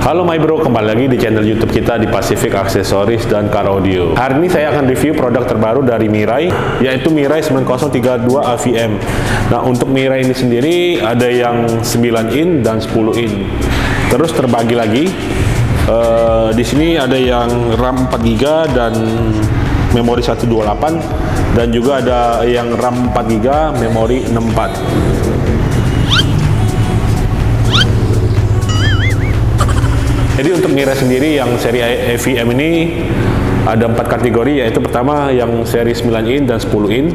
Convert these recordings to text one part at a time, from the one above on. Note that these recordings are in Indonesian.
Halo my bro, kembali lagi di channel YouTube kita di Pacific Accessories dan Car Audio. Hari ini saya akan review produk terbaru dari Mirai, yaitu Mirai 9032 AVM. Nah, untuk Mirai ini sendiri ada yang 9 in dan 10 in. Terus terbagi lagi. Di sini ada yang RAM 4GB dan memori 128, dan juga ada yang RAM 4GB, memori 64. Jadi untuk Mirai sendiri yang seri AVM ini ada 4 kategori, yaitu pertama yang seri 9 in dan 10 in.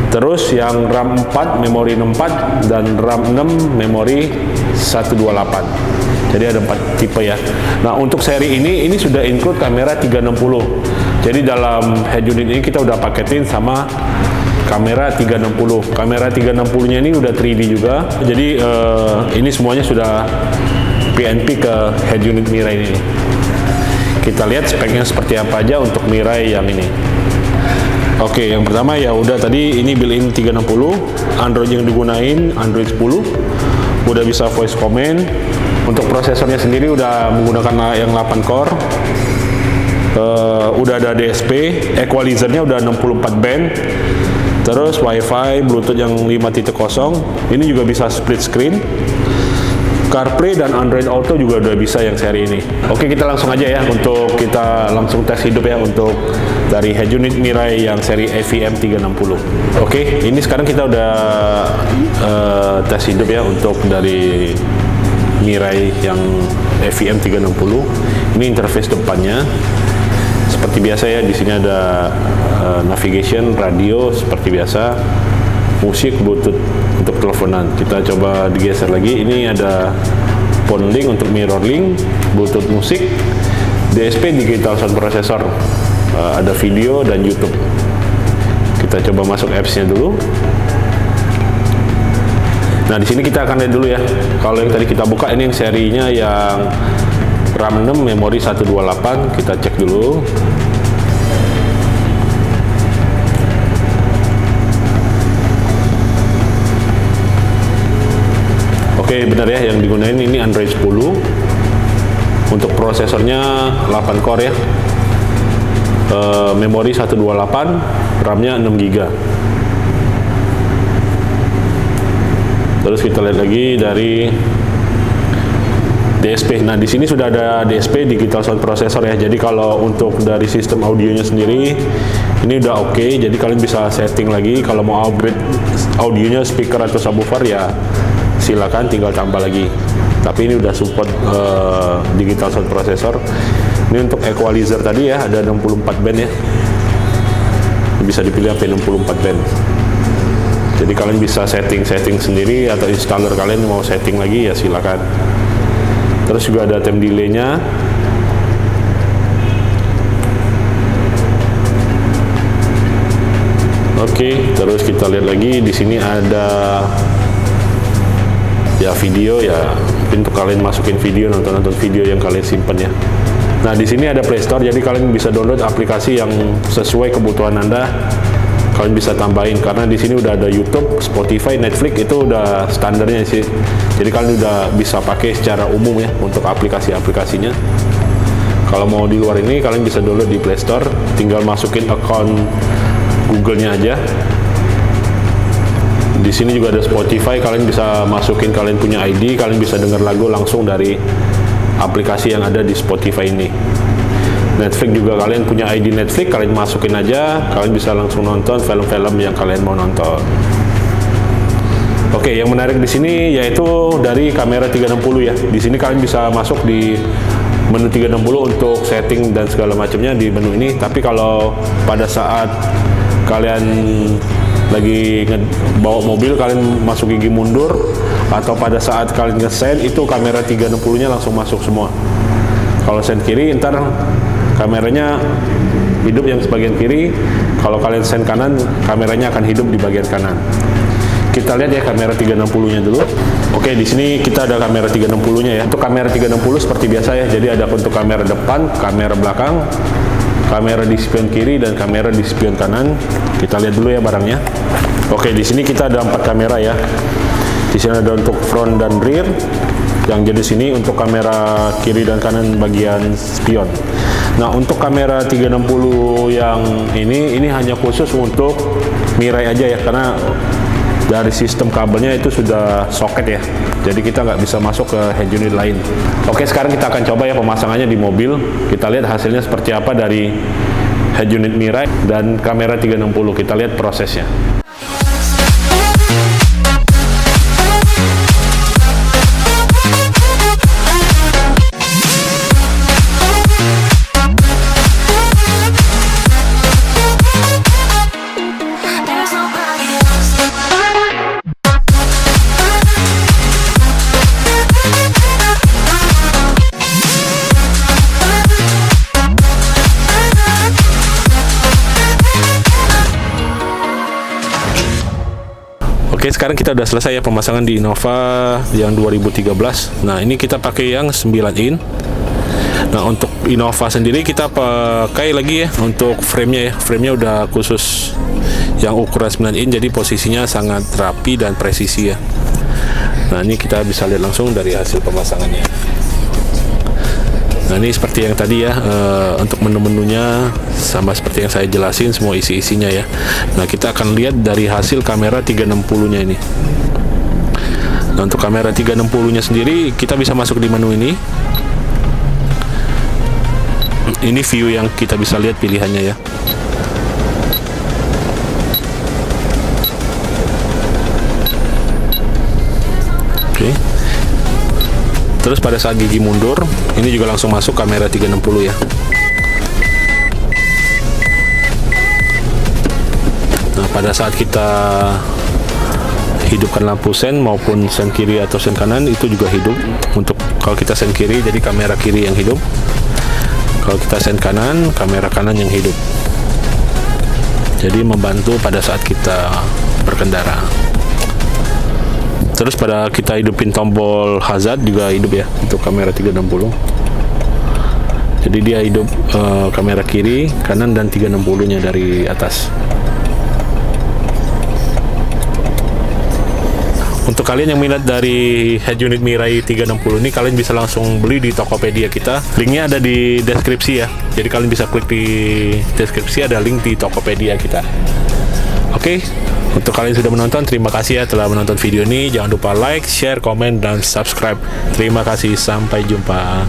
Terus yang RAM 4, memori 64, dan RAM 6, memori 128. Jadi ada 4 tipe ya. Nah, untuk seri ini sudah include kamera 360. Jadi dalam head unit ini kita udah paketin sama kamera 360. Kamera 360-nya ini udah 3D juga. Jadi ini semuanya sudah PNP ke head unit Mirai ini. Kita lihat speknya seperti apa aja untuk Mirai yang ini. Oke, yang pertama ya udah tadi ini built-in 360, Android yang digunain Android 10, udah bisa voice command. Untuk prosesornya sendiri udah menggunakan yang 8 core, udah ada DSP, equalizernya udah 64 band, terus WiFi, Bluetooth yang 5.0, ini juga bisa split screen. CarPlay dan Android Auto juga udah bisa yang seri ini. Oke, kita langsung aja ya, untuk kita langsung tes hidup ya untuk dari head unit Mirai yang seri AVM 360. Oke, ini sekarang kita udah tes hidup ya untuk dari Mirai yang AVM 360. Ini interface depannya seperti biasa ya. Di sini ada navigation, radio seperti biasa, musik, Bluetooth untuk teleponan. Kita coba digeser lagi. Ini ada phone link untuk mirror link, Bluetooth musik, DSP digital sound processor, ada video dan YouTube. Kita coba masuk apps-nya dulu. Nah, di sini kita akan lihat dulu ya. Kalau yang tadi kita buka ini yang serinya yang RAM 6, memori 128. Kita cek dulu. Oke, benar ya, yang digunain ini Android 10. Untuk prosesornya 8 core ya. Memori 128, RAM-nya 6GB. Terus kita lihat lagi dari DSP. Nah, di sini sudah ada DSP, digital sound processor ya. Jadi kalau untuk dari sistem audionya sendiri ini udah oke. Jadi kalian bisa setting lagi kalau mau upgrade audionya, speaker atau subwoofer ya silakan, tinggal tambah lagi. Tapi ini udah support digital sound processor. Ini untuk equalizer tadi ya, ada 64 band ya. Bisa dipilih sampai 64 band. Jadi kalian bisa setting sendiri, atau installer kalian mau setting lagi ya silakan. Terus juga ada time delay-nya. Oke, terus kita lihat lagi di sini ada ya video ya, untuk kalian masukin video, nonton video yang kalian simpan ya. Nah, di sini ada Play Store, jadi kalian bisa download aplikasi yang sesuai kebutuhan Anda. Kalian bisa tambahin, karena di sini udah ada YouTube, Spotify, Netflix, itu udah standarnya sih. Jadi kalian udah bisa pakai secara umum ya untuk aplikasi-aplikasinya. Kalau mau di luar ini kalian bisa download di Play Store, tinggal masukin account Google-nya aja. Di sini juga ada Spotify, kalian bisa masukin kalian punya ID, kalian bisa dengar lagu langsung dari aplikasi yang ada di Spotify ini. Netflix juga, kalian punya ID Netflix, kalian masukin aja, kalian bisa langsung nonton film-film yang kalian mau nonton. Oke, yang menarik di sini yaitu dari kamera 360 ya. Di sini kalian bisa masuk di menu 360 untuk setting dan segala macamnya di menu ini. Tapi kalau pada saat kalian lagi bawa mobil, kalian masuk gigi mundur, atau pada saat kalian nge-send, itu kamera 360-nya langsung masuk semua. Kalau send kiri, ntar kameranya hidup yang sebagian kiri. Kalau kalian send kanan, kameranya akan hidup di bagian kanan. Kita lihat ya kamera 360-nya dulu. Oke, di sini kita ada kamera 360-nya ya. Untuk kamera 360 seperti biasa ya. Jadi ada untuk kamera depan, kamera belakang, kamera di spion kiri, dan kamera di spion kanan. Kita lihat dulu ya barangnya. Oke, di sini kita ada 4 kamera ya. Di sini ada untuk front dan rear, yang jenis ini untuk kamera kiri dan kanan bagian spion. Nah, untuk kamera 360 yang ini hanya khusus untuk Mirai aja ya, karena dari sistem kabelnya itu sudah soket ya, jadi kita nggak bisa masuk ke head unit lain. Oke, sekarang kita akan coba ya pemasangannya di mobil. Kita lihat hasilnya seperti apa dari head unit Mirai dan kamera 360. Kita lihat prosesnya. Oke, sekarang kita udah selesai ya pemasangan di Innova yang 2013. Nah, ini kita pakai yang 9 in. Nah, untuk Innova sendiri kita pakai lagi ya untuk frame-nya ya. Frame-nya udah khusus yang ukuran 9 in, jadi posisinya sangat rapi dan presisi ya. Nah, ini kita bisa lihat langsung dari hasil pemasangannya. Nah, ini seperti yang tadi ya, untuk menu-menunya sama seperti yang saya jelasin, semua isi-isinya ya. Nah, kita akan lihat dari hasil kamera 360-nya ini. Nah, untuk kamera 360-nya sendiri, kita bisa masuk di menu ini. Ini view yang kita bisa lihat pilihannya ya. Oke. Terus pada saat gigi mundur, ini juga langsung masuk kamera 360 ya. Nah, pada saat kita hidupkan lampu sen maupun sen kiri atau sen kanan, itu juga hidup. Untuk kalau kita sen kiri, jadi kamera kiri yang hidup. Kalau kita sen kanan, kamera kanan yang hidup. Jadi membantu pada saat kita berkendara. Terus pada kita hidupin tombol hazard juga hidup ya untuk kamera 360. Jadi dia hidup kamera kiri, kanan, dan 360-nya dari atas. Untuk kalian yang minat dari head unit Mirai 360 ini, kalian bisa langsung beli di Tokopedia kita. Linknya ada di deskripsi ya. Jadi kalian bisa klik di deskripsi, ada link di Tokopedia kita. Oke, untuk kalian yang sudah menonton, terima kasih ya telah menonton video ini. Jangan lupa like, share, komen, dan subscribe. Terima kasih, sampai jumpa.